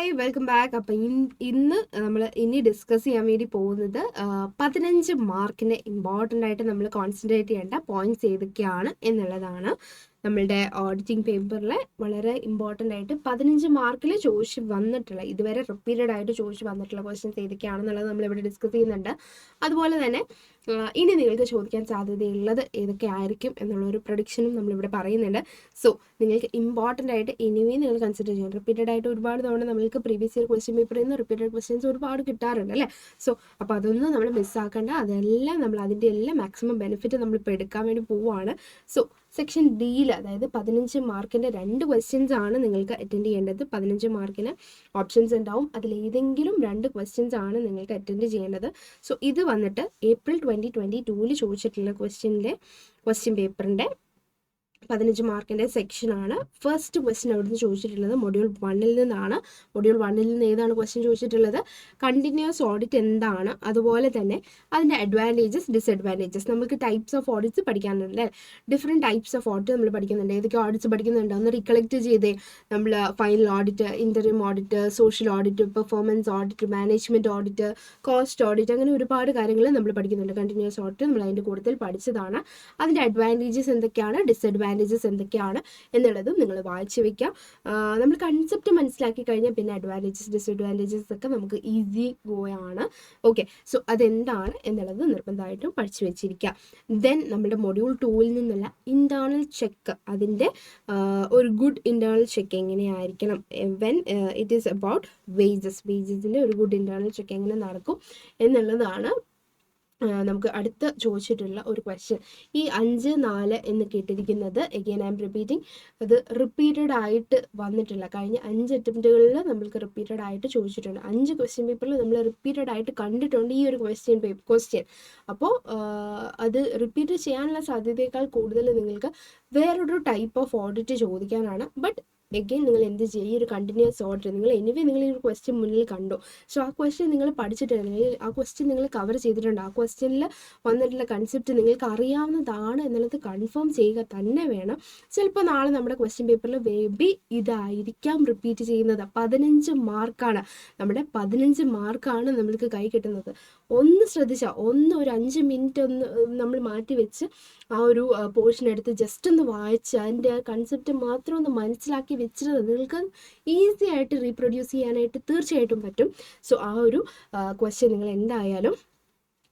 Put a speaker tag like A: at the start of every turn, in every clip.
A: Hi welcome back. അപ്പം ഇന്ന് നമ്മൾ ഇനി ഡിസ്കസ് ചെയ്യാൻ വേണ്ടി പോകുന്നത് 15 മാർക്കിൻ്റെ ഇമ്പോർട്ടൻ്റ് ആയിട്ട് നമ്മൾ കോൺസെൻട്രേറ്റ് ചെയ്യേണ്ട പോയിന്റ്സ് ഏതൊക്കെയാണ് എന്നുള്ളതാണ്. നമ്മളുടെ ഓഡിറ്റിംഗ് പേപ്പറിൽ വളരെ ഇമ്പോർട്ടൻ്റ് ആയിട്ട് 15 മാർക്കിൽ ചോദിച്ച് വന്നിട്ടുള്ള, ഇതുവരെ റിപ്പീറ്റഡ് ആയിട്ട് ചോദിച്ച് വന്നിട്ടുള്ള ക്വസ്റ്റ്യൻസ് ഏതൊക്കെയാണെന്നുള്ളത് നമ്മളിവിടെ ഡിസ്കസ് ചെയ്യുന്നുണ്ട്. അതുപോലെ തന്നെ ഇനി നിങ്ങൾക്ക് ചോദിക്കാൻ സാധ്യതയുള്ളത് ഏതൊക്കെ ആയിരിക്കും എന്നുള്ളൊരു പ്രൊഡിക്ഷനും നമ്മളിവിടെ പറയുന്നുണ്ട്. സോ നിങ്ങൾക്ക് ഇമ്പോർട്ടൻ്റ് ആയിട്ട് ഇനിയും നിങ്ങൾ കൺസിഡർ ചെയ്യണം. റിപ്പീറ്റഡ് ആയിട്ട് ഒരുപാട് തവണ നമ്മൾക്ക് പ്രീവിയസ് ഇയർ ക്വസ്റ്റ്യൻ പേപ്പറിൽ നിന്ന് റിപ്പീറ്റഡ് ക്വസ്റ്റ്യൻസ് ഒരുപാട് കിട്ടാറുണ്ട് അല്ലേ. സോ അപ്പോൾ അതൊന്നും നമ്മൾ മിസ്സാക്കേണ്ട. അതെല്ലാം നമ്മൾ അതിൻ്റെ എല്ലാം മാക്സിമം ബെനിഫിറ്റ് നമ്മളിപ്പോൾ എടുക്കാൻ വേണ്ടി പോവുകയാണ്. സോ സെക്ഷൻ ഡിയിൽ, അതായത് 15 മാർക്കിൻ്റെ 2 ക്വസ്റ്റ്യൻസ് ആണ് നിങ്ങൾക്ക് അറ്റൻഡ് ചെയ്യേണ്ടത്. 15 മാർക്കിന് ഓപ്ഷൻസ് ഉണ്ടാവും. അതിലേതെങ്കിലും 2 ക്വസ്റ്റ്യൻസ് ആണ് നിങ്ങൾക്ക് അറ്റൻഡ് ചെയ്യേണ്ടത്. സോ ഇത് വന്നിട്ട് ഏപ്രിൽ 2022 ചോദിച്ചിട്ടുള്ള ക്വസ്റ്റ്യൻ പേപ്പറിൻ്റെ 15 മാർക്കിൻ്റെ സെക്ഷനാണ്. ഫസ്റ്റ് ക്വസ്റ്റ്യൻ അവിടുന്ന് ചോദിച്ചിട്ടുള്ളത് മൊഡ്യൂൾ 1-ൽ നിന്നാണ്. മൊഡ്യൂൾ 1-ൽ നിന്ന് ഏതാണ് ക്വസ്റ്റ്യൻ ചോദിച്ചിട്ടുള്ളത്? കണ്ടിന്യൂസ് ഓഡിറ്റ് എന്താണ്, അതുപോലെ തന്നെ അതിൻ്റെ അഡ്വാൻറ്റേജസ് ഡിസഡ്വാൻറ്റേജസ്. നമുക്ക് ടൈപ്സ് ഓഫ് ഓഡിറ്റ്സ് പഠിക്കാനുണ്ട്. ഡിഫറെൻറ്റ് ടൈപ്സ് ഓഫ് ഓഡിറ്റ് നമ്മൾ പഠിക്കുന്നുണ്ട്. ഏതൊക്കെ ഓഡിറ്റ്സ് പഠിക്കുന്നുണ്ട് ഒന്ന് റിക്കളക്ട് ചെയ്തേ. നമ്മൾ final audit, interim audit, social audit, performance audit, management audit, cost audit, അങ്ങനെ ഒരുപാട് കാര്യങ്ങൾ നമ്മൾ പഠിക്കുന്നുണ്ട്. കണ്ടിന്യൂസ് ഓഡിറ്റ് നമ്മൾ അതിൻ്റെ കൂട്ടത്തിൽ പഠിച്ചതാണ്. അതിൻ്റെ അഡ്വാൻറ്റേജസ് എന്തൊക്കെയാണ്, ഡിസഡ്വാൻറ്റേജസ് എന്തൊക്കെയാണ് എന്നുള്ളതും നിങ്ങൾ വായിച്ചു വെക്കാം. നമ്മൾ കൺസെപ്റ്റ് മനസ്സിലാക്കി കഴിഞ്ഞാൽ പിന്നെ അഡ്വാൻറ്റേജസ് ഡിസഡ്വാൻറ്റേജസ് ഒക്കെ നമുക്ക് ഈസി ഗോയാണ്. ഓക്കെ, സോ അതെന്താണ് എന്നുള്ളത് നിർബന്ധമായിട്ടും പഠിച്ചു വെച്ചിരിക്കുക. ദെൻ നമ്മുടെ മൊഡ്യൂൾ 2-ൽ നിന്നുള്ള ഇൻറ്റേർണൽ ചെക്ക്, അതിൻ്റെ ഒരു ഗുഡ് ഇൻറ്റേർണൽ ചെക്ക് എങ്ങനെയായിരിക്കണം, വെൻ ഇറ്റ് ഈസ് അബൌട്ട് വേജസിൻ്റെ ഒരു ഗുഡ് ഇൻറ്റേർണൽ ചെക്ക് എങ്ങനെ നടക്കും എന്നുള്ളതാണ് നമുക്ക് അടുത്ത് ചോദിച്ചിട്ടുള്ള ഒരു ക്വസ്റ്റ്യൻ. ഈ 5, 4 എന്ന് കേട്ടിരിക്കുന്നത് എഗെയിൻ ഐ എം റിപ്പീറ്റിംഗ്, അത് റിപ്പീറ്റഡ് ആയിട്ട് വന്നിട്ടില്ല. കഴിഞ്ഞ 5 അറ്റംപ്റ്റുകളിൽ നമ്മൾക്ക് റിപ്പീറ്റഡ് ആയിട്ട് ചോദിച്ചിട്ടുണ്ട്. 5 ക്വസ്റ്റ്യൻ പേപ്പറിൽ നമ്മൾ റിപ്പീറ്റഡ് ആയിട്ട് കണ്ടിട്ടുണ്ട് ഈ ഒരു ക്വസ്റ്റ്യൻ. അപ്പോൾ അത് റിപ്പീറ്റ് ചെയ്യാനുള്ള സാധ്യതയേക്കാൾ കൂടുതൽ നിങ്ങൾക്ക് വേറൊരു ടൈപ്പ് ഓഫ് ഓഡിറ്റ് ചോദിക്കാനാണ്. ബട്ട് എഗെയിൻ നിങ്ങൾ എന്ത് ചെയ്യുക, ഈ ഒരു കണ്ടിന്യൂസ് ഓഡിറ്റ് നിങ്ങൾ നിങ്ങൾ ഈ ഒരു ക്വസ്റ്റ്യൻ മുന്നിൽ കണ്ടു. സോ ആ ക്വസ്റ്റ്യൻ നിങ്ങൾ പഠിച്ചിട്ടുണ്ടെങ്കിൽ, ആ ക്വസ്റ്റ്യൻ നിങ്ങൾ കവർ ചെയ്തിട്ടുണ്ട്, ആ ക്വസ്റ്റ്യനിൽ വന്നിട്ടുള്ള കൺസെപ്റ്റ് നിങ്ങൾക്ക് അറിയാവുന്നതാണ് എന്നുള്ളത് കൺഫേം ചെയ്യുക തന്നെ വേണം. ചിലപ്പോൾ നാളെ നമ്മുടെ ക്വസ്റ്റ്യൻ പേപ്പറിൽ മേബി ഇതായിരിക്കാം റിപ്പീറ്റ് ചെയ്യുന്നത്. 15 മാർക്കാണ്, നമ്മുടെ 15 മാർക്കാണ് നമ്മൾക്ക് കൈ കിട്ടുന്നത്. ഒന്ന് ശ്രദ്ധിച്ചാൽ, ഒരു 5 മിനിറ്റ് ഒന്ന് നമ്മൾ മാറ്റി വെച്ച് ആ ഒരു പോർഷൻ എടുത്ത് ജസ്റ്റ് ഒന്ന് വായിച്ച് അതിൻ്റെ കൺസെപ്റ്റ് മാത്രം ഒന്ന് മനസ്സിലാക്കി വെച്ചിട്ട് നിങ്ങൾക്ക് ഈസി ആയിട്ട് റീപ്രൊഡ്യൂസ് ചെയ്യാനായിട്ട് തീർച്ചയായിട്ടും പറ്റും. സോ ആ ഒരു ക്വസ്റ്റ്യൻ നിങ്ങൾ എന്തായാലും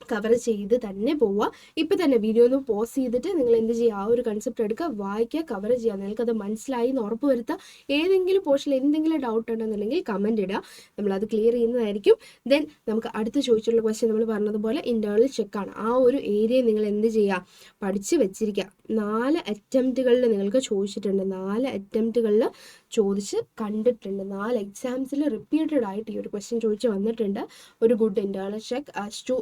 A: കവർ ചെയ്ത് തന്നെ പോവുക. ഇപ്പം തന്നെ വീഡിയോ ഒന്ന് പോസ് ചെയ്തിട്ട് നിങ്ങൾ എന്ത് ചെയ്യുക, ആ ഒരു കൺസെപ്റ്റ് എടുക്കുക, വായിക്കുക, കവർ ചെയ്യുക. നിങ്ങൾക്കത് മനസ്സിലായി എന്ന് ഉറപ്പ് വരുത്തുക. ഏതെങ്കിലും പോർഷനിൽ എന്തെങ്കിലും ഡൗട്ട് ഉണ്ടെന്നുണ്ടെങ്കിൽ കമൻറ്റ് ഇടുക, നമ്മളത് ക്ലിയർ ചെയ്യുന്നതായിരിക്കും. ദെൻ നമുക്ക് അടുത്ത് ചോദിച്ചിട്ടുള്ള ക്വസ്റ്റ്യൻ നമ്മൾ പറഞ്ഞതുപോലെ ഇൻറ്റേർണൽ ചെക്കാണ്. ആ ഒരു ഏരിയ നിങ്ങൾ എന്ത് ചെയ്യുക, പഠിച്ച് വെച്ചിരിക്കുക. 4 അറ്റംപ്റ്റുകളിൽ നിങ്ങൾക്ക് ചോദിച്ചിട്ടുണ്ട്, 4 അറ്റംപ്റ്റുകളിൽ ചോദിച്ച് കണ്ടിട്ടുണ്ട്. 4 എക്സാംസിൽ റിപ്പീറ്റഡ് ആയിട്ട് ഈ ഒരു ക്വസ്റ്റ്യൻ ചോദിച്ച് വന്നിട്ടുണ്ട്. ഒരു good internal check as to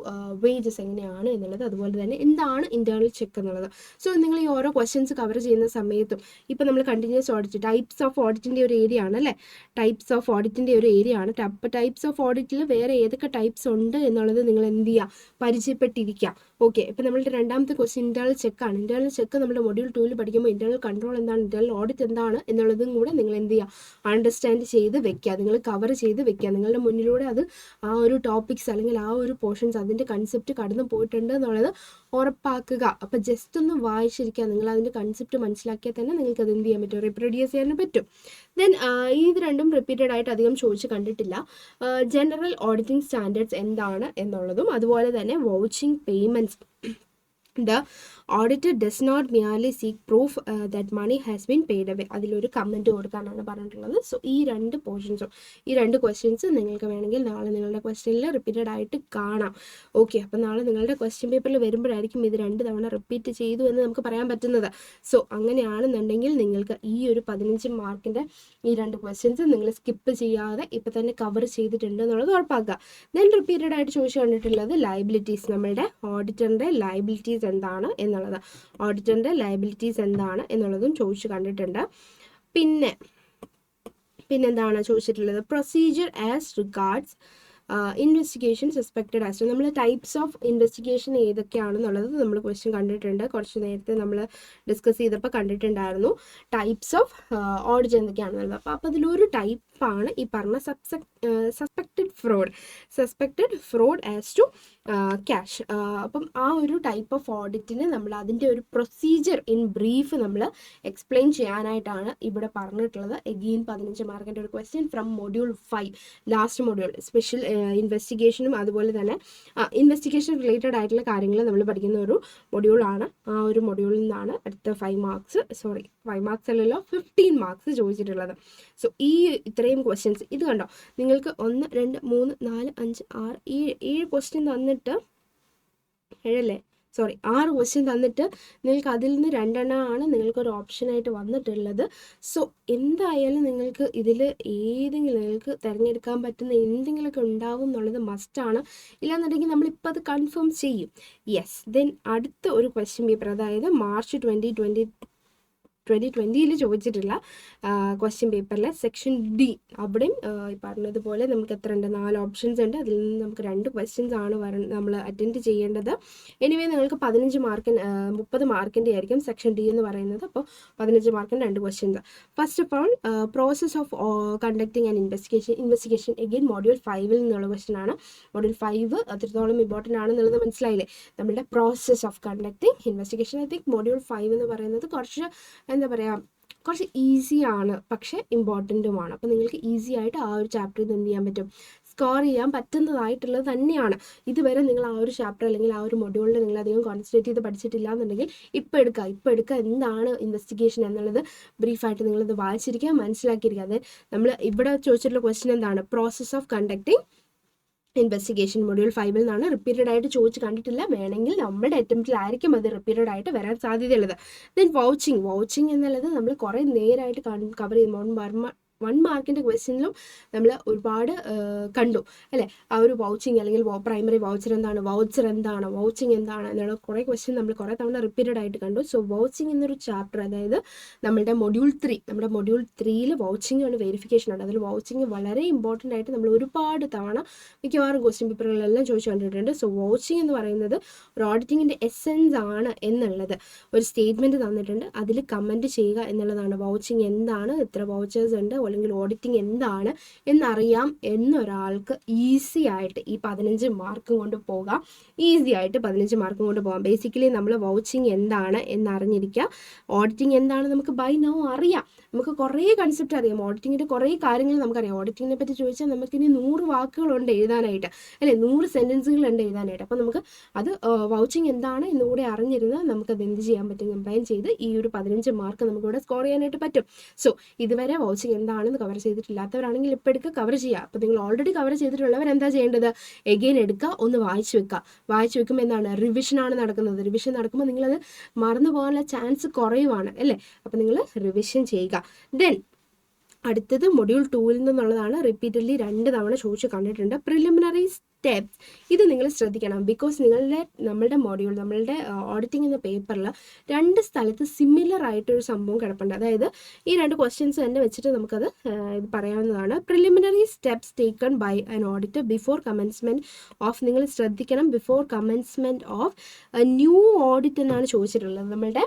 A: wages എങ്ങനെയാണ് എന്നുള്ളത്, അതുപോലെ തന്നെ എന്താണ് ഇൻറ്റേർണൽ ചെക്ക് എന്നുള്ളത്. സോ നിങ്ങൾ ഈ ഓരോ ക്വസ്റ്റ്യൻസ് കവർ ചെയ്യുന്ന സമയത്തും, ഇപ്പം നമ്മൾ കണ്ടിന്യൂസ് ഓഡിറ്റ്, ടൈപ്സ് ഓഫ് ഓഡിറ്റിൻ്റെ ഒരു ഏരിയ ആണ് അല്ലേ, ടൈപ്സ് ഓഫ് ഓഡിറ്റിൻ്റെ ഒരു ഏരിയ ആണ്. അപ്പോൾ ടൈപ്സ് ഓഫ് ഓഡിറ്റിൽ വേറെ ഏതൊക്കെ ടൈപ്സ് ഉണ്ട് എന്നുള്ളത് നിങ്ങൾ എന്ത് ചെയ്യുക, പരിചയപ്പെട്ടിരിക്കുക. ഓക്കെ, ഇപ്പം നമ്മളുടെ രണ്ടാമത്തെ ക്വസ്റ്റ്യൻ ഇൻറ്റേർണൽ ചെക്കാണ്. ഇൻറ്റേർണൽ ചെക്ക് നമ്മുടെ മൊഡ്യൂൾ 2-ൽ പഠിക്കുമ്പോൾ ഇൻറ്റേർണൽ കൺട്രോൾ എന്താണ്, ഇൻറ്റേർണൽ ഓഡിറ്റ് എന്താണ് എന്നുള്ളതും കൂടെ നിങ്ങൾ എന്ത് ചെയ്യുക, അണ്ടർസ്റ്റാൻഡ് ചെയ്ത് വെക്കുക, നിങ്ങൾ കവർ ചെയ്ത് വെക്കുക. നിങ്ങളുടെ മുന്നിലൂടെ അത് ആ ഒരു ടോപ്പിക്സ് അല്ലെങ്കിൽ ആ ഒരു പോർഷൻസ് അതിൻ്റെ കൺസെപ്റ്റ് കടന്നു പോയിട്ടുണ്ട് എന്നുള്ളത് ഉറപ്പാക്കുക. അപ്പം ജസ്റ്റ് ഒന്ന് വായിച്ചിരിക്കുക. നിങ്ങൾ അതിൻ്റെ കൺസെപ്റ്റ് മനസ്സിലാക്കിയാൽ തന്നെ നിങ്ങൾക്ക് അത് എന്ത് ചെയ്യാൻ പറ്റും, റീപ്രൊഡ്യൂസ് ചെയ്യാൻ പറ്റും. ദെൻ ഇത് രണ്ടും റിപ്പീറ്റഡ് ആയിട്ട് അധികം ചോദിച്ച് കണ്ടിട്ടില്ല. ജനറൽ ഓഡിറ്റിംഗ് സ്റ്റാൻഡേർഡ്സ് എന്താണ് എന്നുള്ളതും, അതുപോലെ തന്നെ vouching payments. The auditor does not merely seek proof that money has been paid away. അതിലൊരു കമൻറ്റ് കൊടുക്കാനാണ് പറഞ്ഞിട്ടുള്ളത്. സോ ഈ 2 പോർഷൻസും, ഈ 2 ക്വസ്റ്റ്യൻസ് നിങ്ങൾക്ക് വേണമെങ്കിൽ നാളെ നിങ്ങളുടെ ക്വസ്റ്റ്യനിൽ റിപ്പീറ്റഡ് ആയിട്ട് കാണാം. ഓക്കെ, അപ്പോൾ നാളെ നിങ്ങളുടെ ക്വസ്റ്റ്യൻ പേപ്പറിൽ വരുമ്പോഴായിരിക്കും ഇത് 2 തവണ റിപ്പീറ്റ് ചെയ്തു എന്ന് നമുക്ക് പറയാൻ പറ്റുന്നത്. സോ അങ്ങനെയാണെന്നുണ്ടെങ്കിൽ നിങ്ങൾക്ക് ഈ ഒരു 15 മാർക്കിൻ്റെ ഈ 2 ക്വസ്റ്റ്യൻസ് നിങ്ങൾ സ്കിപ്പ് ചെയ്യാതെ ഇപ്പം തന്നെ കവർ ചെയ്തിട്ടുണ്ട് എന്നുള്ളത് ഉറപ്പാക്കുക. ദെൻ റിപ്പീറ്റഡ് ആയിട്ട് ചോദിച്ചു കണ്ടിട്ടുള്ളത് ലയബിലിറ്റീസ്, നമ്മളുടെ ഓഡിറ്ററിൻ്റെ ലയബിലിറ്റീസ് എന്താണ് എന്നുള്ളത്, ഓഡിറ്ററിൻ്റെ ലയബിലിറ്റീസ് എന്താണ് എന്നുള്ളതും ചോദിച്ചു കണ്ടിട്ടുണ്ട്. പിന്നെന്താണ് ചോദിച്ചിട്ടുള്ളത്, procedure as regards investigation suspected as to, നമ്മൾ ടൈപ്സ് ഓഫ് ഇൻവെസ്റ്റിഗേഷൻ ഏതൊക്കെയാണെന്നുള്ളത് നമ്മൾ ക്വസ്റ്റ്യൻ കണ്ടിട്ടുണ്ട്, കുറച്ച് നേരത്തെ നമ്മൾ ഡിസ്കസ് ചെയ്തപ്പോൾ കണ്ടിട്ടുണ്ടായിരുന്നു ടൈപ്സ് ഓഫ് ഓഡിറ്റ് എന്തൊക്കെയാണെന്നുള്ളത്. അപ്പോൾ അതിലൊരു ടൈപ്പാണ് ഈ പറഞ്ഞ suspected fraud as to cash. അപ്പം ആ ഒരു ടൈപ്പ് ഓഫ് ഓഡിറ്റിന് നമ്മൾ അതിൻ്റെ ഒരു പ്രൊസീജിയർ ഇൻ ബ്രീഫ് നമ്മൾ എക്സ്പ്ലെയിൻ ചെയ്യാനായിട്ടാണ് ഇവിടെ പറഞ്ഞിട്ടുള്ളത്. എഗെയിൻ 15 മാർക്കിൻ്റെ ഒരു question from module 5, last module, special ഇൻവെസ്റ്റിഗേഷനും അതുപോലെ തന്നെ ഇൻവെസ്റ്റിഗേഷൻ റിലേറ്റഡ് ആയിട്ടുള്ള കാര്യങ്ങൾ നമ്മൾ പഠിക്കുന്ന ഒരു മൊഡ്യൂളാണ്. ആ ഒരു മൊഡ്യൂളിൽ നിന്നാണ് അടുത്ത 5 മാർക്സ് അല്ലല്ലോ 15 മാർക്സ് ചോദിച്ചിട്ടുള്ളത്. സോ ഈ ഇത്രയും ക്വസ്റ്റ്യൻസ് ഇത് കണ്ടോ, നിങ്ങൾക്ക് 1 2 3 4 5 6 7 ക്വസ്റ്റ്യൻ തന്നിട്ട് 6 ക്വസ്റ്റ്യൻ തന്നിട്ട് നിങ്ങൾക്ക് അതിൽ നിന്ന് 2 എണ്ണമാണ് നിങ്ങൾക്കൊരു ഓപ്ഷനായിട്ട് വന്നിട്ടുള്ളത്. സോ എന്തായാലും നിങ്ങൾക്ക് ഇതിൽ ഏതെങ്കിലും നിങ്ങൾക്ക് തിരഞ്ഞെടുക്കാൻ പറ്റുന്ന എന്തെങ്കിലുമൊക്കെ ഉണ്ടാവും എന്നുള്ളത് മസ്റ്റാണ്. ഇല്ലാന്നുണ്ടെങ്കിൽ നമ്മളിപ്പോൾ അത് കൺഫേം ചെയ്യും. യെസ്, ദെൻ അടുത്ത ഒരു ക്വസ്റ്റ്യൻ പേപ്പർ, അതായത് മാർച്ച് 2020 ചോദിച്ചിട്ടുള്ള ക്വസ്റ്റ്യൻ പേപ്പറിലെ സെക്ഷൻ ഡി, അവിടെയും ഈ പറഞ്ഞതുപോലെ നമുക്ക് എത്ര ഉണ്ട്, 4 ഓപ്ഷൻസ് ഉണ്ട്. അതിൽ നിന്ന് നമുക്ക് 2 ക്വസ്റ്റ്യൻസ് ആണ് നമ്മൾ അറ്റൻഡ് ചെയ്യേണ്ടത്. എനിവേ നിങ്ങൾക്ക് 15 മാർക്കിന് 30 മാർക്കിൻ്റെ ആയിരിക്കും സെക്ഷൻ ഡി എന്ന് പറയുന്നത്. അപ്പോൾ 15 മാർക്കിന് 2 questions. First of all, process of conducting and investigation again module 5 നിന്നുള്ള ക്വസ്റ്റ്യൻ ആണ്. മൊഡ്യൂൾ 5 അത്രത്തോളം ഇമ്പോർട്ടൻ്റ് ആണെന്നുള്ളത് മനസ്സിലായില്ലേ. നമ്മുടെ process of conducting investigation, I think module 5 എന്ന് പറയുന്നത് കുറച്ച് ഈസിയാണ്, പക്ഷേ ഇമ്പോർട്ടൻറ്റുമാണ്. അപ്പോൾ നിങ്ങൾക്ക് ഈസി ആയിട്ട് ആ ഒരു ചാപ്റ്ററിൽ എന്ത് ചെയ്യാൻ പറ്റും, സ്കോർ ചെയ്യാൻ പറ്റുന്നതായിട്ടുള്ളത് തന്നെയാണ്. ഇതുവരെ നിങ്ങൾ ആ ഒരു ചാപ്റ്റർ അല്ലെങ്കിൽ ആ ഒരു മൊഡ്യൂളിൽ നിങ്ങൾ അധികം കോൺസെൻട്രേറ്റ് ചെയ്ത് പഠിച്ചിട്ടില്ല എന്നുണ്ടെങ്കിൽ ഇപ്പോൾ എടുക്കുക എന്താണ് ഇൻവെസ്റ്റിഗേഷൻ എന്നുള്ളത് ബ്രീഫായിട്ട് നിങ്ങളത് വായിച്ചിരിക്കുക, മനസ്സിലാക്കിയിരിക്കുക. അതായത് നമ്മൾ ഇവിടെ ചോദിച്ചിട്ടുള്ള ക്വസ്റ്റ്യൻ എന്താണ്, process of conducting investigation module 5 നിന്നാണ്. റിപ്പീറ്റഡ് ആയിട്ട് ചോദിച്ച് കണ്ടിട്ടില്ല, വേണമെങ്കിൽ നമ്മുടെ അറ്റംപ്റ്റിലായിരിക്കും അത് റിപ്പീറ്റഡ് ആയിട്ട് വരാൻ സാധ്യതയുള്ളത്. ദെൻ വൗച്ചിങ് എന്നുള്ളത് നമ്മൾ കുറേ നേരമായിട്ട് കവർ ചെയ്യുമ്പോൾ 1 മാർക്കിൻ്റെ ക്വസ്റ്റ്യനിലും നമ്മൾ ഒരുപാട് കണ്ടു അല്ലേ. ആ ഒരു വൗച്ചിങ് അല്ലെങ്കിൽ പ്രൈമറി വൗച്ചർ എന്താണ്, വൗച്ചിങ് എന്താണ് എന്നുള്ള കുറേ ക്വസ്റ്റ്യൻ നമ്മൾ കുറേ തവണ റിപ്പീറ്റഡ് ആയിട്ട് കണ്ടു. സോ വൗച്ചിങ് എന്നൊരു ചാപ്റ്റർ, അതായത് നമ്മുടെ മൊഡ്യൂൾ 3 വൗച്ചിങ് ആണ്, വെരിഫിക്കേഷൻ ആണ്. അതിൽ വൗച്ചിങ് വളരെ ഇമ്പോർട്ടൻ്റ് ആയിട്ട് നമ്മൾ ഒരുപാട് തവണ മിക്കവാറും ക്വസ്റ്റ്യൻ പേപ്പറുകളെല്ലാം ചോദിച്ചു കണ്ടിട്ടുണ്ട്. സോ വൗച്ചിങ് എന്ന് പറയുന്നത് ഒരു ഓഡിറ്റിങ്ങിൻ്റെ എസെൻസ് ആണ് എന്നുള്ളത് ഒരു സ്റ്റേറ്റ്മെൻറ്റ് തന്നിട്ടുണ്ട്, അതിൽ കമൻറ്റ് ചെയ്യുക എന്നുള്ളതാണ്. വൗച്ചിങ് എന്താണ്, എത്ര വൗച്ചേഴ്സ് ഉണ്ട്, അല്ലെങ്കിൽ ഓഡിറ്റിംഗ് എന്താണ് എന്നറിയാം എന്നൊരാൾക്ക് ഈസി ആയിട്ട് ഈ 15 മാർക്കും കൊണ്ട് പോകാം. ബേസിക്കലി നമ്മൾ വൗച്ചിങ് എന്താണ് എന്നറിഞ്ഞിരിക്കുക, ഓഡിറ്റിംഗ് എന്താണ് നമുക്ക് ബൈ നൗ അറിയാം. നമുക്ക് കുറേ കൺസെപ്റ്റ് അറിയാം, ഓഡിറ്റിങ്ങിൻ്റെ കുറേ കാര്യങ്ങൾ നമുക്കറിയാം. ഓഡിറ്റിങ്ങിനെ പറ്റി ചോദിച്ചാൽ നമുക്കിനി 100 വാക്കുകളുണ്ട് എഴുതാനായിട്ട് അല്ലേ, 100 സെൻറ്റൻസുകളുണ്ട് എഴുതാനായിട്ട്. അപ്പോൾ നമുക്ക് അത് വൗച്ചിങ് എന്താണ് എന്നുകൂടെ അറിഞ്ഞിരുന്നാൽ നമുക്കത് എന്ത് ചെയ്യാൻ പറ്റും, കമ്പൈൻ ചെയ്ത് ഈ ഒരു 15 മാർക്ക് നമുക്കിവിടെ സ്കോർ ചെയ്യാനായിട്ട് പറ്റും. സോ ഇതുവരെ വൗച്ചിങ് എന്താണെന്ന് കവർ ചെയ്തിട്ടില്ലാത്തവരാണെങ്കിൽ ഇപ്പോൾ എടുക്കുക, കവർ ചെയ്യുക. അപ്പോൾ നിങ്ങൾ ഓൾറെഡി കവർ ചെയ്തിട്ടുള്ളവർ എന്താ ചെയ്യേണ്ടത്, എഗെയിൻ എടുക്കുക, ഒന്ന് വായിച്ചു വെക്കുമ്പോൾ എന്താണ്, റിവിഷനാണ് നടക്കുന്നത്. റിവിഷൻ നടക്കുമ്പോൾ നിങ്ങളത് മറന്നു പോകാനുള്ള ചാൻസ് കുറയുവാണ് അല്ലേ. അപ്പോൾ നിങ്ങൾ റിവിഷൻ ചെയ്യുക. ദെൻ അടുത്തത് മൊഡ്യൂൾ 2 നിന്നുള്ളതാണ്. റിപ്പീറ്റഡ്ലി 2 തവണ ചോദിച്ചു കണ്ടിട്ടുണ്ട്. പ്രിലിമിനറി സ്റ്റെപ്സ്, ഇത് നിങ്ങൾ ശ്രദ്ധിക്കണം. ബിക്കോസ് നമ്മളുടെ ഓഡിറ്റിംഗ് എന്ന പേപ്പറിൽ 2 സ്ഥലത്ത് സിമിലർ ആയിട്ടൊരു സംഭവം കിടപ്പുണ്ട്. അതായത് ഈ 2 ക്വസ്റ്റ്യൻസ് തന്നെ വെച്ചിട്ട് നമുക്കത് ഇത് പറയാവുന്നതാണ്. Preliminary steps taken by an auditor before commencement of, നിങ്ങൾ ശ്രദ്ധിക്കണം, before commencement of new audit എന്നാണ് ചോദിച്ചിട്ടുള്ളത്. നമ്മളുടെ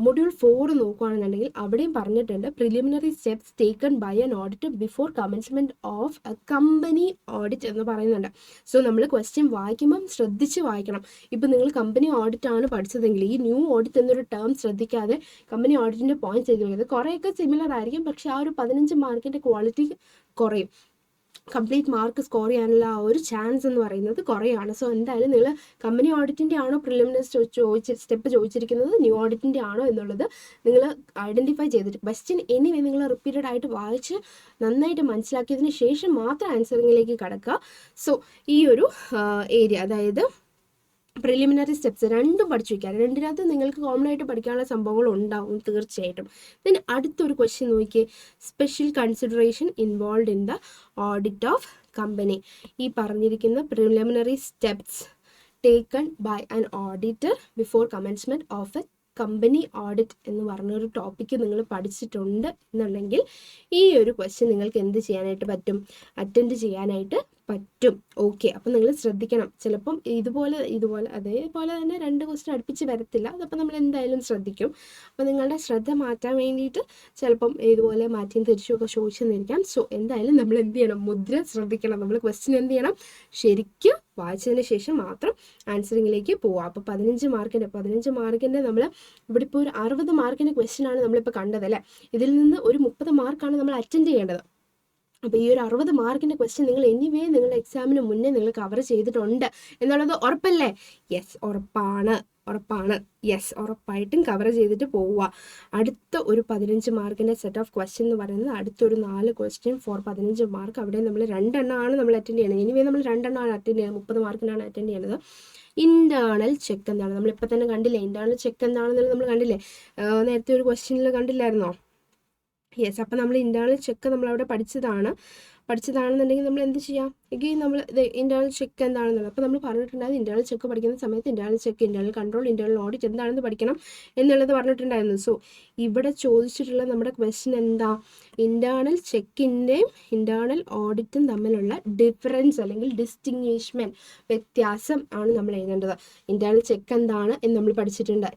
A: മൊഡ്യൂൾ 4 നോക്കുകയാണെന്നുണ്ടെങ്കിൽ അവിടെയും പറഞ്ഞിട്ടുണ്ട് preliminary steps taken by an auditor before commencement of a company audit എന്ന് പറയുന്നുണ്ട്. സോ നമ്മൾ ക്വസ്റ്റ്യൻ വായിക്കുമ്പം ശ്രദ്ധിച്ച് വായിക്കണം. ഇപ്പം നിങ്ങൾ കമ്പനി ഓഡിറ്റ് ആണ് പഠിച്ചതെങ്കിൽ ഈ ന്യൂ ഓഡിറ്റ് എന്നൊരു ടേം ശ്രദ്ധിക്കാതെ കമ്പനി ഓഡിറ്റിൻ്റെ പോയിന്റ്സ് എഴുതുന്നത് കുറേയൊക്കെ സിമിലർ ആയിരിക്കും, പക്ഷേ ആ ഒരു 15 മാർക്കിൻ്റെ ക്വാളിറ്റി കുറയും. കംപ്ലീറ്റ് മാർക്ക് സ്കോർ ചെയ്യാനുള്ള ആ ഒരു ചാൻസ് എന്ന് പറയുന്നത് കുറയാണ്. സോ എന്തായാലും നിങ്ങൾ കമ്പനി ഓഡിറ്റിൻ്റെ ആണോ പ്രിലിമിനറി സ്റ്റെപ്പ് ചോദിച്ചിരിക്കുന്നത്, ന്യൂ ഓഡിറ്റിൻ്റെ ആണോ എന്നുള്ളത് നിങ്ങൾ ഐഡൻറ്റിഫൈ ചെയ്തിട്ട് ക്വസ്റ്റ്യൻ എനിവേ നിങ്ങൾ റിപ്പീറ്റഡ് ആയിട്ട് വായിച്ച് നന്നായിട്ട് മനസ്സിലാക്കിയതിന് ശേഷം മാത്രം ആൻസറിങ്ങിലേക്ക് കടക്കുക. സോ ഈ ഒരു ഏരിയ, അതായത് പ്രിലിമിനറി സ്റ്റെപ്സ് 2 പഠിച്ചു വയ്ക്കുക. 2-നകത്ത് നിങ്ങൾക്ക് കോമൺ ആയിട്ട് പഠിക്കാനുള്ള സംഭവങ്ങൾ ഉണ്ടാവും തീർച്ചയായിട്ടും. പിന്നെ അടുത്തൊരു ക്വസ്റ്റ്യൻ നോക്കിയേ, special consideration involve in the audit of company. ഈ പറഞ്ഞിരിക്കുന്ന preliminary steps taken by an auditor before commencement of a company audit എന്ന് പറഞ്ഞൊരു ടോപ്പിക്ക് നിങ്ങൾ പഠിച്ചിട്ടുണ്ട് എന്നുണ്ടെങ്കിൽ ഈ ഒരു ക്വസ്റ്റ്യൻ നിങ്ങൾക്ക് എന്ത് ചെയ്യാനായിട്ട് പറ്റും, അറ്റൻഡ് ചെയ്യാനായിട്ട് പറ്റും. ഓക്കെ, അപ്പം നിങ്ങൾ ശ്രദ്ധിക്കണം. ചിലപ്പം ഇതുപോലെ അതേപോലെ തന്നെ 2 ക്വസ്റ്റ്യൻ അടുപ്പിച്ച് വരത്തില്ല. അതപ്പോൾ നമ്മൾ എന്തായാലും ശ്രദ്ധിക്കും. അപ്പോൾ നിങ്ങളുടെ ശ്രദ്ധ മാറ്റാൻ വേണ്ടിയിട്ട് ചിലപ്പം ഇതുപോലെ മാറ്റിയും തിരിച്ചുമൊക്കെ ചോദിച്ചെന്നിരിക്കാം. സോ എന്തായാലും നമ്മൾ എന്ത് ചെയ്യണം, മുദ്ര ശ്രദ്ധിക്കണം. നമ്മൾ ക്വസ്റ്റ്യൻ എന്ത് ചെയ്യണം, ശരിക്കും വായിച്ചതിന് ശേഷം മാത്രം ആൻസറിങ്ങിലേക്ക് പോവാം. അപ്പോൾ 15 മാർക്കിൻ്റെ നമ്മൾ ഇവിടെ ഇപ്പോൾ ഒരു 60 മാർക്കിൻ്റെ ക്വസ്റ്റ്യൻ ആണ് നമ്മളിപ്പോൾ കണ്ടത് അല്ലേ. ഇതിൽ നിന്ന് ഒരു 30 മാർക്കാണ് നമ്മൾ അറ്റൻഡ് ചെയ്യേണ്ടത്. അപ്പോൾ ഈ ഒരു 60 മാർക്കിൻ്റെ ക്വസ്റ്റ്യൻ നിങ്ങൾ എനിവേ നിങ്ങളുടെ എക്സാമിന് മുന്നേ നിങ്ങൾ കവർ ചെയ്തിട്ടുണ്ട് എന്നുള്ളത് ഉറപ്പല്ലേ? യെസ്, ഉറപ്പാണ്. യെസ്, ഉറപ്പായിട്ടും കവർ ചെയ്തിട്ട് പോവുക. അടുത്ത ഒരു 15 മാർക്കിൻ്റെ സെറ്റ് ഓഫ് ക്വസ്റ്റ്യൻ എന്ന് പറയുന്നത് അടുത്തൊരു 4 ക്വസ്റ്റ്യൻ ഫോർ 15 മാർക്ക്. അവിടെ നമ്മൾ 2 എണ്ണമാണ് നമ്മൾ അറ്റൻഡ് ചെയ്യണത്. എനിവേ നമ്മൾ 2 എണ്ണമാണ് അറ്റൻഡ് ചെയ്യുന്നത്, 30 മാർക്കിനാണ് അറ്റൻഡ് ചെയ്യുന്നത്. ഇന്റേണൽ ചെക്ക് എന്താണ് നമ്മളിപ്പോൾ തന്നെ കണ്ടില്ലേ. ഇന്റേണൽ ചെക്ക് എന്താണെന്നുള്ളത് നമ്മൾ കണ്ടില്ലേ, നേരത്തെ ഒരു ക്വസ്റ്റ്യനിൽ കണ്ടില്ലായിരുന്നോ? യെസ്, അപ്പം നമ്മൾ ഇന്റേണൽ ചെക്ക് നമ്മളവിടെ പഠിച്ചതാണെന്നുണ്ടെങ്കിൽ നമ്മൾ എന്ത് ചെയ്യാം, എഗെയിൻ നമ്മൾ ഇന്റേണൽ ചെക്ക് എന്താണെന്നുള്ളത്. അപ്പോൾ നമ്മൾ പറഞ്ഞിട്ടുണ്ടായിരുന്നു ഇന്റേണൽ ചെക്ക് പഠിക്കുന്ന സമയത്ത് internal check, internal control, internal audit എന്താണെന്ന് പഠിക്കണം എന്നുള്ളത് പറഞ്ഞിട്ടുണ്ടായിരുന്നു. സോ ഇവിടെ ചോദിച്ചിട്ടുള്ള നമ്മുടെ ക്വസ്റ്റ്യൻ എന്താ, ഇന്റേണൽ ചെക്കിൻ്റെയും ഇന്റേണൽ ഓഡിറ്റും തമ്മിലുള്ള ഡിഫറൻസ് അല്ലെങ്കിൽ ഡിസ്റ്റിങ്വിഷ്മെൻറ്റ്, വ്യത്യാസം ആണ് നമ്മൾ എഴുതേണ്ടത്. ഇന്റേണൽ ചെക്ക് എന്താണ് എന്ന് നമ്മൾ പഠിച്ചിട്ടുണ്ട്,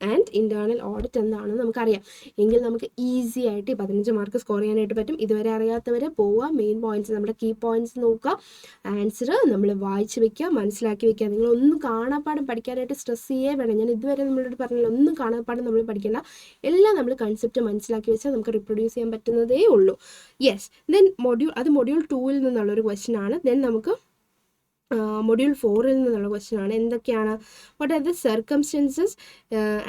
A: ആൻഡ് ഇന്റേണൽ ഓഡിറ്റ് എന്താണെന്ന് നമുക്കറിയാം. എങ്കിൽ നമുക്ക് ഈസി ആയിട്ട് 15 മാർക്ക് സ്കോർ ചെയ്യാനായിട്ട് പറ്റും. ഇതുവരെ അറിയാത്തവരെ പോവുക, മെയിൻ പോയിന്റ്സ്, നമ്മുടെ കീ പോയിന്റ്സ് നോക്കുക, ആൻസർ നമ്മൾ വായിച്ച് വെക്കുക, മനസ്സിലാക്കി വെക്കുക. നിങ്ങളൊന്നും കാണാപ്പാടം പഠിക്കാനായിട്ട് സ്ട്രെസ് ചെയ്യേ വേണം. ഞാൻ ഇതുവരെ നമ്മളോട് പറഞ്ഞില്ല, ഒന്നും കാണാപ്പാടം നമ്മൾ പഠിക്കേണ്ട, എല്ലാം നമ്മൾ കൺസെപ്റ്റ് മനസ്സിലാക്കി വെച്ചാൽ നമുക്ക് റിപ്രൊഡ്യൂസ് ചെയ്യാൻ പറ്റുന്നതേ ഉള്ളൂ. യെസ്, ദെൻ മൊഡ്യൂൾ 2-ൽ നിന്നുള്ളൊരു ക്വസ്റ്റ്യൻ ആണ്. ദെൻ നമുക്ക് മൊഡ്യൂൾ 4-ൽ നിന്നുള്ള ക്വസ്റ്റ്യൻ ആണ്. എന്തൊക്കെയാണ്, what are the circumstances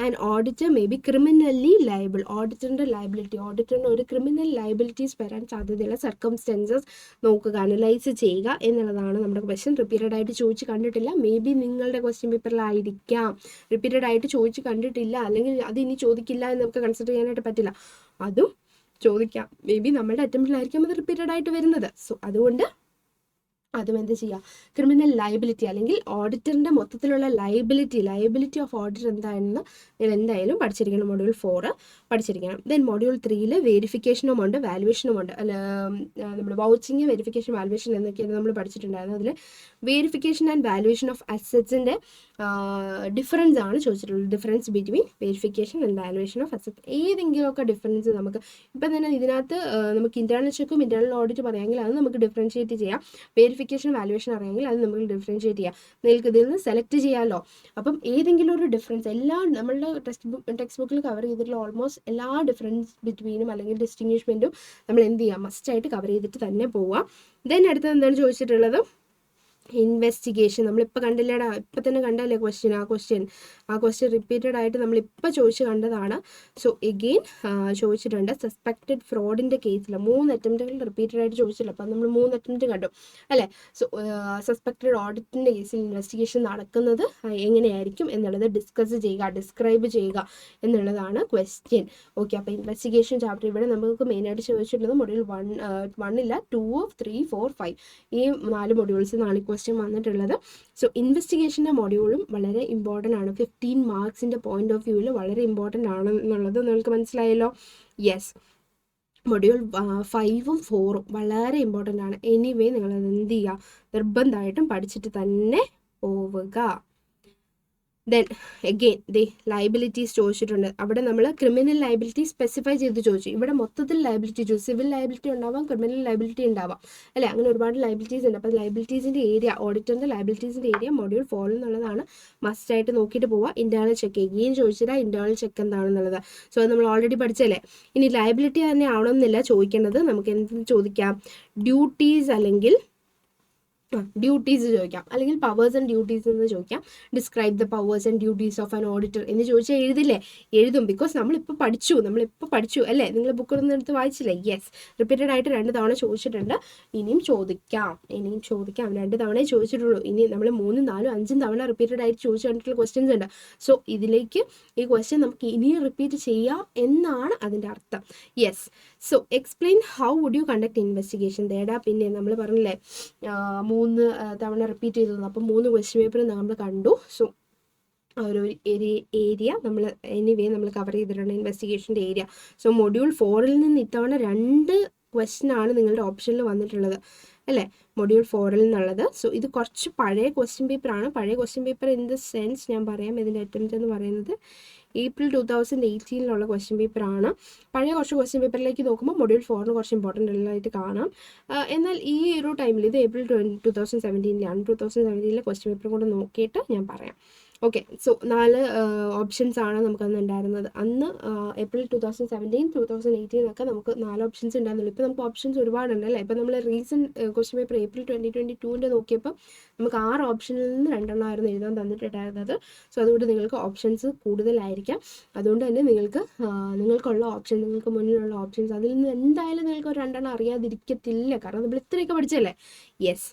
A: and auditor may be criminally liable. ഓഡിറ്ററിൻ്റെ ഒരു ക്രിമിനൽ ലയബിലിറ്റീസ് വരാൻ സാധ്യതയുള്ള സർക്കംസ്റ്റൻസസ് നോക്കുക, അനലൈസ് ചെയ്യുക എന്നുള്ളതാണ് നമ്മുടെ ക്വസ്റ്റ്യൻ. റിപ്പീറ്റഡ് ആയിട്ട് ചോദിച്ച് കണ്ടിട്ടില്ല, മേ ബി നിങ്ങളുടെ ക്വസ്റ്റ്യൻ പേപ്പറിലായിരിക്കാം റിപ്പീറ്റഡ് ആയിട്ട് ചോദിച്ച് കണ്ടിട്ടില്ല, അല്ലെങ്കിൽ അത് ഇനി ചോദിക്കില്ല എന്ന് നമുക്ക് കൺസിഡർ ചെയ്യാനായിട്ട് പറ്റില്ല. അതും ചോദിക്കാം, മേ ബി നമ്മുടെ അറ്റംപ്റ്റിലായിരിക്കും അത് റിപ്പീറ്റഡ് ആയിട്ട് വരുന്നത്. സോ അതുകൊണ്ട് അതും എന്ത് ചെയ്യുക, ക്രിമിനൽ ലയബിലിറ്റി അല്ലെങ്കിൽ ഓഡിറ്ററിൻ്റെ മൊത്തത്തിലുള്ള ലയബിലിറ്റി ഓഫ് ഓഡിറ്റർ എന്താണെന്ന് നിങ്ങൾ എന്തായാലും പഠിച്ചിരിക്കണം. മൊഡ്യൂൾ 4 പഠിച്ചിരിക്കണം. ദെൻ മൊഡ്യൂൾ 3-ൽ വെരിഫിക്കേഷനും ഉണ്ട്, വാലുവേഷനും ഉണ്ട്. നമ്മൾ വൗച്ചിങ്, വെരിഫിക്കേഷൻ, വാലുവേഷൻ എന്നൊക്കെയാണ് നമ്മൾ പഠിച്ചിട്ടുണ്ടായിരുന്നു. അതിൽ വെരിഫിക്കേഷൻ ആൻഡ് വാലുവേഷൻ ഓഫ് അസറ്റ്സിൻ്റെ ഡിഫറൻസ് ആണ് ചോദിച്ചിട്ടുള്ളത്. Difference between verification and valuation of assets. ഏതെങ്കിലുമൊക്കെ ഡിഫറൻസ് നമുക്ക് ഇപ്പം തന്നെ ഇതിനകത്ത് നമുക്ക് ഇന്റേണൽ ചെക്കും ഇന്റേണൽ ഓഡിറ്റ് പറയാമെങ്കിൽ അത് നമുക്ക് ഡിഫറൻഷിയേറ്റ് ചെയ്യാം. വെരിഫിക്കേഷൻ, വാലുവേഷൻ അറിയാമെങ്കിൽ അത് നമുക്ക് ഡിഫറൻഷിയേറ്റ് ചെയ്യാം. നിങ്ങൾക്ക് ഇതിൽ നിന്ന് സെലക്ട് ചെയ്യാമല്ലോ. അപ്പം ഏതെങ്കിലും ഒരു ഡിഫറൻസ്, എല്ലാ നമ്മളുടെ ടെക്സ്റ്റ് ബുക്കിൽ കവർ ചെയ്തിട്ടുള്ള ഓൾമോസ്റ്റ് എല്ലാ ഡിഫറൻസ് ബിറ്റ്വീനും അല്ലെങ്കിൽ ഡിസ്റ്റിങ്വിഷ്മെൻറ്റും നമ്മൾ എന്ത് ചെയ്യാം, മസ്റ്റായിട്ട് കവർ ചെയ്തിട്ട് തന്നെ പോവാം. ദെൻ അടുത്തത് എന്താണ് ചോദിച്ചിട്ടുള്ളത്, ഇൻവെസ്റ്റിഗേഷൻ. നമ്മളിപ്പോൾ കണ്ടില്ലേടാ, ഇപ്പം തന്നെ കണ്ടല്ലേ ക്വസ്റ്റ്യൻ. ആ ക്വസ്റ്റ്യൻ റിപ്പീറ്റഡ് ആയിട്ട് നമ്മളിപ്പോൾ ചോദിച്ച് കണ്ടതാണ്. സോ എഗെയിൻ ചോദിച്ചിട്ടുണ്ട്. സസ്പെക്റ്റഡ് ഫ്രോഡിൻ്റെ കേസിൽ 3 അറ്റംപ്റ്റുകൾ റിപ്പീറ്റഡ് ആയിട്ട് ചോദിച്ചില്ല, അപ്പം നമ്മൾ 3 അറ്റംപ്റ്റ് കണ്ടു അല്ലേ. സോ സസ്പെക്റ്റഡ് ഓഡിറ്റിൻ്റെ കേസിൽ ഇൻവെസ്റ്റിഗേഷൻ നടക്കുന്നത് എങ്ങനെയായിരിക്കും എന്നുള്ളത് ഡിസ്ക്രൈബ് ചെയ്യുക എന്നുള്ളതാണ് ക്വസ്റ്റ്യൻ. ഓക്കെ, അപ്പോൾ ഇൻവെസ്റ്റിഗേഷൻ ചാപ്റ്റർ ഇവിടെ നമുക്ക് മെയിനായിട്ട് ചോദിച്ചിട്ടുള്ളത് മൊഡ്യൂൾ 1 2 3 4 5 ഈ 4 മൊഡ്യൂൾസ് നാളെ ക്വസ്റ്റ്യൻ വന്നിട്ടുള്ളത്. സോ ഇൻവെസ്റ്റിഗേഷൻ്റെ മൊഡ്യൂളും വളരെ ഇമ്പോർട്ടൻ്റ് ആണ്. 15 മാർക്സിൻ്റെ പോയിന്റ് ഓഫ് വ്യൂവിൽ വളരെ ഇമ്പോർട്ടൻ്റ് ആണ് എന്നുള്ളത് നിങ്ങൾക്ക് മനസ്സിലായല്ലോ. യെസ്, മൊഡ്യൂൾ 5-ഉം 4-ഉം വളരെ ഇമ്പോർട്ടൻ്റ് ആണ്. എനിവേ നിങ്ങളത് എന്ത് ചെയ്യുക, നിർബന്ധമായിട്ടും പഠിച്ചിട്ട് തന്നെ പോവുക. ദെൻ എഗെയിൻ ലയബിലിറ്റീസ് ചോദിച്ചിട്ടുണ്ട്. അവിടെ നമ്മൾ ക്രിമിനൽ ലയബിലിറ്റി സ്പെസിഫൈ ചെയ്ത് ചോദിച്ചു. ഇവിടെ മൊത്തത്തിൽ ലയബിലിറ്റി ചോദിച്ചു. സിവിൽ ലയബിലിറ്റി ഉണ്ടാവാം, ക്രിമിനൽ ലയബിലിറ്റി ഉണ്ടാവാം അല്ലേ, അങ്ങനെ ഒരുപാട് ലയബിലിറ്റീസ് ഉണ്ട്. അപ്പോൾ ലയബിലിറ്റീസിൻ്റെ ഏരിയ, ഓഡിറ്ററിൻ്റെ ലയബിലിറ്റീസിൻ്റെ ഏരിയ മൊഡ്യൂൾ 4 എന്നുള്ളതാണ്. മസ്റ്റായിട്ട് നോക്കിയിട്ട് പോവുക. ഇന്റേണൽ ചെക്ക് എഗെയിൻ ചോദിച്ചില്ല, ഇന്റേണൽ ചെക്ക് എന്താണെന്നുള്ളത്. സോ അത് നമ്മൾ ഓൾറെഡി പഠിച്ചല്ലേ. ഇനി ലയബിലിറ്റി തന്നെ ആവണമെന്നില്ല ചോദിക്കേണ്ടത്, നമുക്ക് എന്ത് ചോദിക്കാം, ഡ്യൂട്ടീസ് അല്ലെങ്കിൽ ഡ്യൂട്ടീസ് ചോദിക്കാം, അല്ലെങ്കിൽ പവേഴ്സ് ആൻഡ് ഡ്യൂട്ടീസ് എന്ന് ചോദിക്കാം. Describe the powers and duties of an auditor എന്ന് ചോദിച്ചാൽ എഴുതും. ബിക്കോസ് നമ്മളിപ്പോൾ പഠിച്ചു അല്ലേ, നിങ്ങൾ ബുക്കൊന്നും എടുത്ത് വായിച്ചില്ലേ. യെസ്, റിപ്പീറ്റഡ് ആയിട്ട് 2 തവണ ചോദിച്ചിട്ടുണ്ട്. ഇനിയും ചോദിക്കാം 2 തവണയെ ചോദിച്ചിട്ടുള്ളൂ. ഇനി നമ്മൾ 3, 4, 5 തവണ റിപ്പീറ്റഡ് ആയിട്ട് ചോദിച്ചു കണ്ടിട്ടുള്ള ക്വസ്റ്റ്യൻസ് ഉണ്ട്. സോ ഇതിലേക്ക് ഈ ക്വസ്റ്റ്യൻ നമുക്ക് ഇനിയും റിപ്പീറ്റ് ചെയ്യാം എന്നാണ് അതിൻ്റെ അർത്ഥം. Yes, so explain how would you conduct investigation. പിന്നെ നമ്മൾ പറഞ്ഞില്ലേ 3 തവണ റിപ്പീറ്റ് ചെയ്തു. അപ്പം 3 ക്വസ്റ്റ്യൻ പേപ്പർ നമ്മൾ കണ്ടു. സോ ഒരു ഏരിയ നമ്മൾ എനിവേ നമ്മൾ കവർ ചെയ്തിട്ടുണ്ട്, ഇൻവെസ്റ്റിഗേഷൻ്റെ ഏരിയ. സോ മൊഡ്യൂൾ 4-ൽ നിന്ന് ഇത്തവണ 2 ക്വസ്റ്റ്യൻ ആണ് നിങ്ങളുടെ ഓപ്ഷനിൽ വന്നിട്ടുള്ളത് അല്ലേ, മൊഡ്യൂൾ 4 നിന്നുള്ളത്. സോ ഇത് കുറച്ച് പഴയ ക്വസ്റ്റ്യൻ പേപ്പറാണ്. പഴയ question paper in the sense ഞാൻ പറയാം, ഇതിൻ്റെ അറ്റംപ്റ്റ് എന്ന് പറയുന്നത് April 2018 ക്വസ്റ്റ്യൻ പേപ്പറാണ്. പഴയ കുറച്ച് ക്വസ്റ്റ്യൻ പേപ്പറിലേക്ക് നോക്കുമ്പോൾ മൊഡ്യൂൾ 4 കുറച്ച് ഇമ്പോർട്ടൻ്റ് ആയിട്ട് കാണാം. എന്നാൽ ഈ ഒരു ടൈമിൽ ഇത് April 2017 2017 ക്വസ്റ്റ്യൻ പേപ്പർ കൂടെ നോക്കിയിട്ട് ഞാൻ പറയാം. ഓക്കെ, സോ 4 ഓപ്ഷൻസ് ആണ് നമുക്കന്ന് ഉണ്ടായിരുന്നത്. അന്ന് April 2017 2018 നമുക്ക് 4 ഓപ്ഷൻസ് ഉണ്ടായിരുന്നുള്ളൂ. ഇപ്പോൾ നമുക്ക് ഓപ്ഷൻസ് ഒരുപാടുണ്ട് അല്ലേ. ഇപ്പോൾ നമ്മൾ റീസെൻറ്റ് ക്വസ്റ്റ്യൻ പേപ്പർ April 2022 നോക്കിയപ്പോൾ നമുക്ക് 6 ഓപ്ഷനിൽ നിന്ന് 2 ആയിരുന്നു എഴുതാൻ തന്നിട്ടുണ്ടായിരുന്നത്. സോ അതുകൊണ്ട് നിങ്ങൾക്ക് ഓപ്ഷൻസ് കൂടുതലായിരിക്കാം. അതുകൊണ്ട് തന്നെ നിങ്ങൾക്കുള്ള ഓപ്ഷൻ, നിങ്ങൾക്ക് മുന്നിലുള്ള ഓപ്ഷൻസ്, അതിൽ നിന്ന് എന്തായാലും നിങ്ങൾക്ക് 2 അറിയാതിരിക്കത്തില്ല. കാരണം നമ്മൾ ഇത്രയൊക്കെ പഠിച്ചല്ലേ. യെസ്,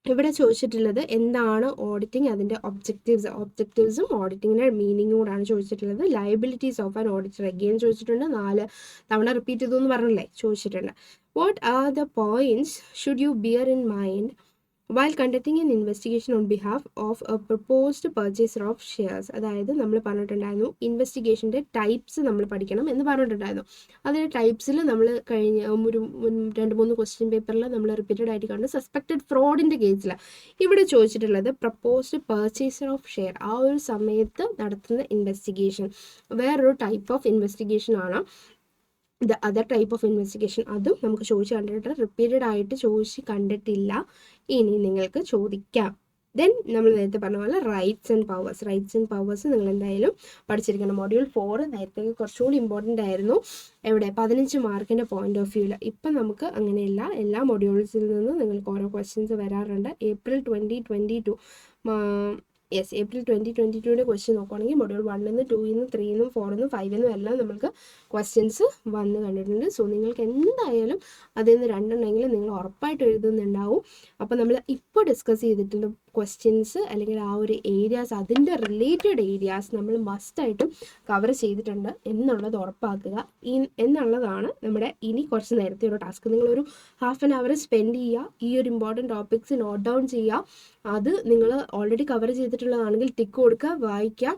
A: ഇവിടെ ചോദിച്ചിട്ടുള്ളത് എന്താണ് ഓഡിറ്റിംഗ്, അതിൻ്റെ ഒബ്ജക്റ്റീവ്സും ഓഡിറ്റിങ്ങിൻ്റെ മീനിങ്ങും കൂടാണ് ചോദിച്ചിട്ടുള്ളത്. Liabilities of an auditor again ചോദിച്ചിട്ടുണ്ട്. 4 തവണ റിപ്പീറ്റ് ചെയ്തു എന്ന് പറഞ്ഞല്ലേ ചോദിച്ചിട്ടുണ്ട്. What are the points should you bear in mind while conducting an investigation on behalf of a proposed purchaser of shares? അതായത് നമ്മൾ പറഞ്ഞിട്ടുണ്ടായിരുന്നു ഇൻവെസ്റ്റിഗേഷൻ്റെ ടൈപ്സ് നമ്മൾ പഠിക്കണം എന്ന് പറഞ്ഞിട്ടുണ്ടായിരുന്നു. അതിൻ്റെ ടൈപ്സിൽ നമ്മൾ കഴിഞ്ഞ ഒരു 2-3 ക്വസ്റ്റ്യൻ പേപ്പറിൽ നമ്മൾ റിപ്പീറ്റഡ് ആയിട്ട് കണ്ട് സസ്പെക്റ്റഡ് ഫ്രോഡിൻ്റെ കേസിൽ ഇവിടെ ചോദിച്ചിട്ടുള്ളത് പ്രപ്പോസ്ഡ് പർച്ചേസർ ഓഫ് ഷെയർ, ആ ഒരു സമയത്ത് നടത്തുന്ന ഇൻവെസ്റ്റിഗേഷൻ വേറൊരു ടൈപ്പ് ഓഫ് ഇൻവെസ്റ്റിഗേഷൻ ആണ്. The other type of investigation, അതും നമുക്ക് ചോദിച്ച് കണ്ടിട്ട് റിപ്പീറ്റഡ് ആയിട്ട് ചോദിച്ച് കണ്ടിട്ടില്ല, ഇനി നിങ്ങൾക്ക് ചോദിക്കാം. ദെൻ നമ്മൾ നേരത്തെ പറഞ്ഞ പോലെ റൈറ്റ്സ് ആൻഡ് പവേഴ്സ് നിങ്ങൾ എന്തായാലും പഠിച്ചിരിക്കണം. മൊഡ്യൂൾ 4 നേരത്തെ കുറച്ചുകൂടി ഇമ്പോർട്ടൻ്റ് ആയിരുന്നു. എവിടെ 15 മാർക്കിൻ്റെ പോയിന്റ് ഓഫ് വ്യൂവിൽ. ഇപ്പം നമുക്ക് അങ്ങനെയല്ല, എല്ലാ മൊഡ്യൂൾസിൽ നിന്നും നിങ്ങൾക്ക് ഓരോ ക്വസ്റ്റ്യൻസ് വരാറുണ്ട്. April 2022 April 2022 ക്വസ്റ്റ്യൻ നോക്കുകയാണെങ്കിൽ മൊഡ്യൂൾ 1 2 3 4 5 എല്ലാം നമുക്ക് ക്വസ്റ്റ്യൻസ് വന്ന് കണ്ടിട്ടുണ്ട്. സോ നിങ്ങൾക്ക് എന്തായാലും അതിൽ നിന്ന് 2 നിങ്ങൾ ഉറപ്പായിട്ട് എഴുതുന്നുണ്ടാവും. അപ്പോൾ നമ്മൾ ഇപ്പോൾ ഡിസ്കസ് ചെയ്തിട്ടുള്ള ക്വസ്റ്റ്യൻസ് അല്ലെങ്കിൽ ആ ഒരു ഏരിയാസ്, അതിൻ്റെ റിലേറ്റഡ് ഏരിയാസ് നമ്മൾ മസ്റ്റായിട്ടും കവർ ചെയ്തിട്ടുണ്ട് എന്നുള്ളത് ഉറപ്പാക്കുക എന്നുള്ളതാണ് നമ്മുടെ ഇനി കുറച്ച് നേരത്തെ ഒരു ടാസ്ക്. നിങ്ങളൊരു ½ ആൻ അവർ സ്പെൻഡ് ചെയ്യുക, ഈ ഒരു ഇമ്പോർട്ടൻറ്റ് ടോപ്പിക്സ് നോട്ട് ഡൗൺ ചെയ്യുക. അത് നിങ്ങൾ ഓൾറെഡി കവർ ചെയ്തിട്ടുള്ളതാണെങ്കിൽ ടിക്ക് കൊടുക്കുക, വായിക്കുക.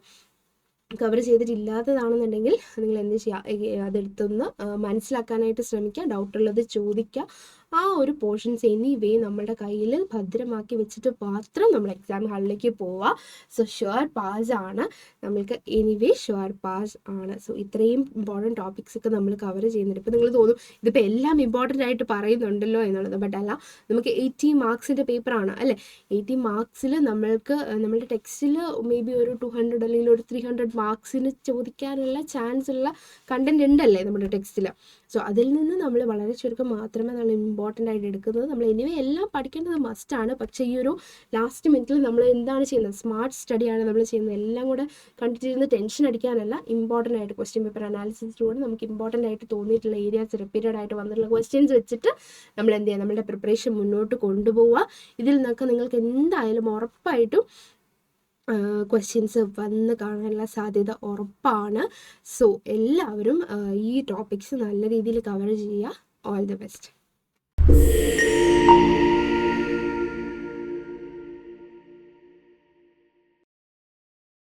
A: കവർ ചെയ്തിട്ടില്ലാത്തതാണെന്നുണ്ടെങ്കിൽ നിങ്ങൾ എന്ത് ചെയ്യുക, അതെടുത്തൊന്ന് മനസ്സിലാക്കാനായിട്ട് ശ്രമിക്കുക, ഡൗട്ടുള്ളത് ചോദിക്കുക. ആ ഒരു പോർഷൻസ് എനിവേ നമ്മുടെ കയ്യിൽ ഭദ്രമാക്കി വെച്ചിട്ട് മാത്രം നമ്മൾ എക്സാം ഹാളിലേക്ക് പോവുക. സോ ഷുവർ പാസ് ആണ്, നമ്മൾക്ക് എനിവേ ഷുവർ പാസ് ആണ്. സോ ഇത്രയും ഇമ്പോർട്ടൻറ്റ് ടോപ്പിക്സ് ഒക്കെ നമ്മൾ കവർ ചെയ്യുന്നുണ്ട്. ഇപ്പോൾ നിങ്ങൾ തോന്നും ഇതിപ്പോൾ എല്ലാം ഇമ്പോർട്ടൻ്റ് ആയിട്ട് പറയുന്നുണ്ടല്ലോ എന്നുള്ളത്. ബട്ട് അല്ല, നമുക്ക് 80 മാർക്സിൻ്റെ പേപ്പറാണ് അല്ലേ. 80 മാർക്സിൽ നമ്മൾക്ക് നമ്മുടെ ടെക്സ്റ്റിൽ മേ ബി ഒരു 200 അല്ലെങ്കിൽ ഒരു 300 മാർക്സിന് ചോദിക്കാനുള്ള ചാൻസ് ഉള്ള കണ്ടന്റ് ഉണ്ടല്ലേ നമ്മുടെ ടെക്സ്റ്റിൽ. സോ അതിൽ നിന്ന് നമ്മൾ വളരെ ചുരുക്കം മാത്രമേ നമ്മൾ ഇമ്പോർട്ടൻ്റ് ആയിട്ട് എടുക്കുന്നത്. നമ്മൾ എനിവേ എല്ലാം പഠിക്കേണ്ടത് മസ്റ്റാണ്. പക്ഷേ ഈ ഒരു ലാസ്റ്റ് മിനിറ്റിൽ നമ്മൾ എന്താണ് ചെയ്യുന്നത്, സ്മാർട്ട് സ്റ്റഡിയാണ് നമ്മൾ ചെയ്യുന്നത്. എല്ലാം കൂടെ കണ്ടിട്ടിരുന്ന് ടെൻഷൻ അടിക്കാനല്ല, ഇമ്പോർട്ടൻ്റ് ആയിട്ട് ക്വസ്റ്റ്യൻ പേപ്പർ അനാലിസിസിലൂടെ നമുക്ക് ഇമ്പോർട്ടൻ്റ് ആയിട്ട് തോന്നിയിട്ടുള്ള ഏരിയാസ്, റിപ്പീറ്റഡ് ആയിട്ട് വന്നിട്ടുള്ള ക്വസ്റ്റ്യൻസ് വെച്ചിട്ട് നമ്മൾ എന്ത് ചെയ്യുക, നമ്മുടെ പ്രിപ്പറേഷൻ മുന്നോട്ട് കൊണ്ടുപോവുക. ഇതിൽ നിന്നൊക്കെ നിങ്ങൾക്ക് എന്തായാലും ഉറപ്പായിട്ടും ക്വസ്റ്റ്യൻസ് വന്ന് കാണാനുള്ള സാധ്യത ഉറപ്പാണ്. സോ എല്ലാവരും ഈ ടോപ്പിക്സ് നല്ല രീതിയിൽ കവർ ചെയ്യുക. All the best.